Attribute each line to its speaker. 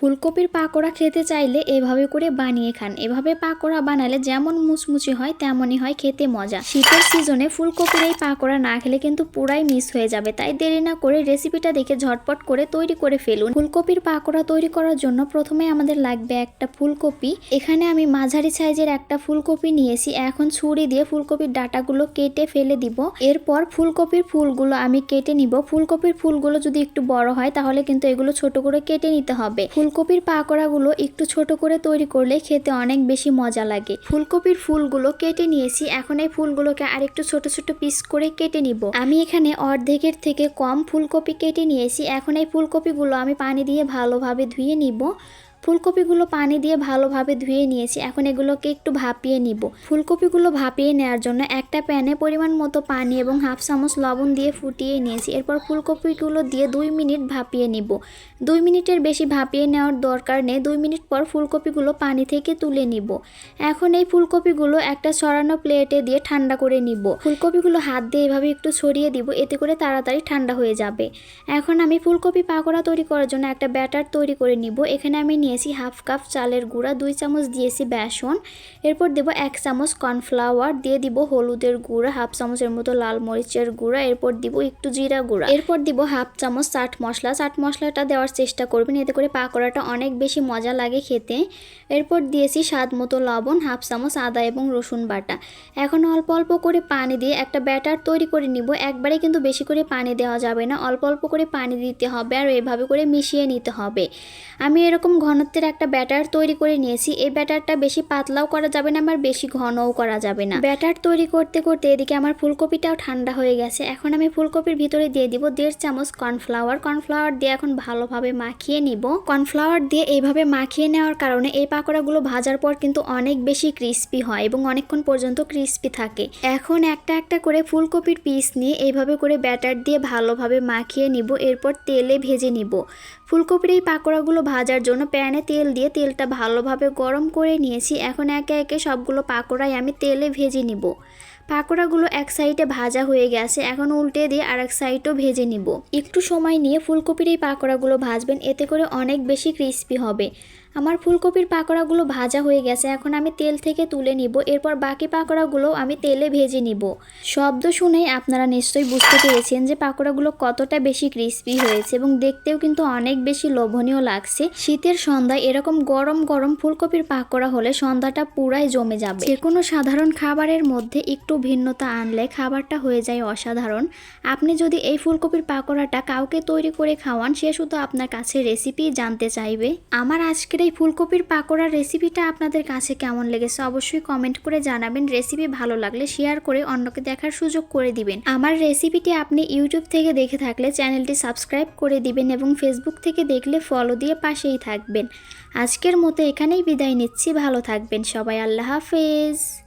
Speaker 1: ফুলকপির পাকোড়া খেতে চাইলে এভাবে করে বানিয়ে খান। এভাবে পাকোড়া বানালে যেমন মুচমুচে হয় তেমনই হয় খেতে মজা। শীতের সিজনে ফুলকপির এই পাকোড়া না খেলে কিন্তু পুরাই মিস হয়ে যাবে। তাই দেরি না করে রেসিপিটা দেখে ঝটপট করে তৈরি করে ফেলুন। ফুলকপির পাকোড়া তৈরি করার জন্য প্রথমে আমাদের লাগবে একটা ফুলকপি। এখানে আমি মাঝারি সাইজের একটা ফুলকপি নিয়েছি। এখন ছুরি দিয়ে ফুলকপির ডাঁটাগুলো কেটে ফেলে দিব। এরপর ফুলকপির ফুলগুলো আমি কেটে নিব। ফুলকপির ফুলগুলো যদি একটু বড় হয় তাহলে কিন্তু এগুলো ছোট করে কেটে নিতে হবে। ফুলকপির পাকোড়াগুলো একটু ছোট করে তৈরি করলে খেতে অনেক বেশি মজা লাগে। ফুলকপির ফুলগুলো কেটে নিয়েছি। এখন এই ফুলগুলোকে আরেকটু ছোট ছোট পিস করে কেটে নিব। আমি এখানে অর্ধেকের থেকে কম ফুলকপি কেটে নিয়েছি। এখন এই ফুলকপিগুলো আমি পানি দিয়ে ভালোভাবে ধুয়ে নিব। ফুলকপিগুলো পানি দিয়ে ভালোভাবে ধুয়ে নিয়েছি। এখন এগুলোকে একটু ভাপিয়ে নিব। ফুলকপিগুলো ভাপিয়ে নেওয়ার জন্য একটা প্যানে পরিমাণ মতো পানি এবং হাফ চামচ লবণ দিয়ে ফুটিয়ে নিয়েছি। এরপর ফুলকপিগুলো দিয়ে 2 মিনিট ভাপিয়ে নিব। 2 মিনিটের বেশি ভাপিয়ে নেওয়ার দরকার নেই। 2 মিনিট পর ফুলকপিগুলো পানি থেকে তুলে নিব। এখন এই ফুলকপিগুলো একটা ছড়ানো প্লেটে দিয়ে ঠান্ডা করে নিব। ফুলকপিগুলো হাত দিয়ে এভাবে একটু ছড়িয়ে দিব, এতে করে তাড়াতাড়ি ঠান্ডা হয়ে যাবে। এখন আমি ফুলকপি পাকোড়া তৈরি করার জন্য একটা ব্যাটার তৈরি করে নিব। এখানে আমি নিয়েছি হাফ কাপ চালের গুঁড়া, 2 চামচ দিয়েছি বেসন, এরপর দেব 1 চামচ কর্নফ্লাওয়ার, দিয়ে দিব হলুদের গুঁড়া, হাফ চামচের মতো লাল মরিচের গুঁড়া, এরপর দিব একটু জিরা গুঁড়া, এরপর দিব হাফ চামচ চাট মশলা। চাট মশলাটা দেওয়ার চেষ্টা করবেন, এতে করে পাকোড়াটা অনেক বেশি মজা লাগে খেতে। এরপর দিয়েছি স্বাদ মতো লবণ, হাফ চামচ আদা এবং রসুন বাটা। এখন অল্প অল্প করে পানি দিয়ে একটা ব্যাটার তৈরি করে নিব। একবারে কিন্তু বেশি করে পানি দেওয়া যাবে না, অল্প অল্প করে পানি দিতে হবে আর এভাবে করে মিশিয়ে নিতে হবে। আমি এরকম ঘনত্বের একটা ব্যাটার তৈরি করে নিয়েছি। এই ব্যাটারটা বেশি পাতলাও করা যাবে না, আবার বেশি ঘনও করা যাবে না। ব্যাটার তৈরি করতে করতে এদিকে আমার ফুলকপিটাও ঠান্ডা হয়ে গেছে। এখন আমি ফুলকপির ভিতরে দিয়ে দিব 1.5 চামচ কর্নফ্লাওয়ার। কর্নফ্লাওয়ার দিয়ে এখন ভালোভাবে মাখিয়ে নিব। কর্নফ্লাওয়ার দিয়ে এইভাবে মাখিয়ে নেওয়ার কারণে এই পাকোড়াগুলো ভাজার পর কিন্তু অনেক বেশি ক্রিস্পি হয় এবং অনেকক্ষণ পর্যন্ত ক্রিস্পি থাকে। এখন একটা একটা করে ফুলকপির পিস নিয়ে এইভাবে করে ব্যাটার দিয়ে ভালোভাবে মাখিয়ে নিব। এরপর তেলে ভেজে নিব। ফুলকপির এই পাকোড়াগুলো ভাজার জন্য প্যানে তেল দিয়ে তেলটা ভালোভাবে গরম করে নিয়েছি। এখন একে একে সবগুলো পাকোড়াই আমি তেলে ভেজে নিব। পাকোড়াগুলো এক সাইডে ভাজা হয়ে গেছে, এখন উল্টে দিয়ে আরেক সাইডও ভেজে নিব। একটু সময় নিয়ে ফুলকপির এই পাকোড়াগুলো ভাজবেন, এতে করে অনেক বেশি ক্রিস্পি হবে। আমার ফুলকপির পাকোড়াগুলো ভাজা হয়ে গেছে, এখন আমি তেল থেকে তুলে নিব। এরপর বাকি পাকোড়াগুলো আমি তেলে ভেজে নিব। শব্দ শুনেই আপনারা নিশ্চয়ই বুঝতে পেরেছেন যে পাকোড়াগুলো কতটা বেশি ক্রিস্পি হয়েছে এবং দেখতেও কিন্তু অনেক বেশি লোভনীয় লাগছে। শীতের সন্ধ্যায় এরকম গরম গরম ফুলকপির পাকোড়া হলে সন্ধ্যাটা পুরাই জমে যাবে। যে কোনো সাধারণ খাবারের মধ্যে একটু ভিন্নতা আনলে খাবারটা হয়ে যায় অসাধারণ। আপনি যদি এই ফুলকপির পাকোড়াটা কাউকে তৈরি করে খাওয়ান, সে শুধু আপনার কাছে রেসিপি জানতে চাইবে। আমার আজকের এই ফুলকপির পাকোড়ার রেসিপিটা আপনাদের কাছে কেমন লেগেছে অবশ্যই কমেন্ট করে জানাবেন। রেসিপি ভালো লাগলে শেয়ার করে অন্যকে দেখার সুযোগ করে দিবেন। আমার রেসিপিটি আপনি ইউটিউব থেকে দেখে থাকলে চ্যানেলটি সাবস্ক্রাইব করে দিবেন এবং ফেসবুক থেকে দেখলে ফলো দিয়ে পাশেই থাকবেন। আজকের মতো এখানেই বিদায় নিচ্ছি। ভালো থাকবেন সবাই। আল্লাহ হাফেজ।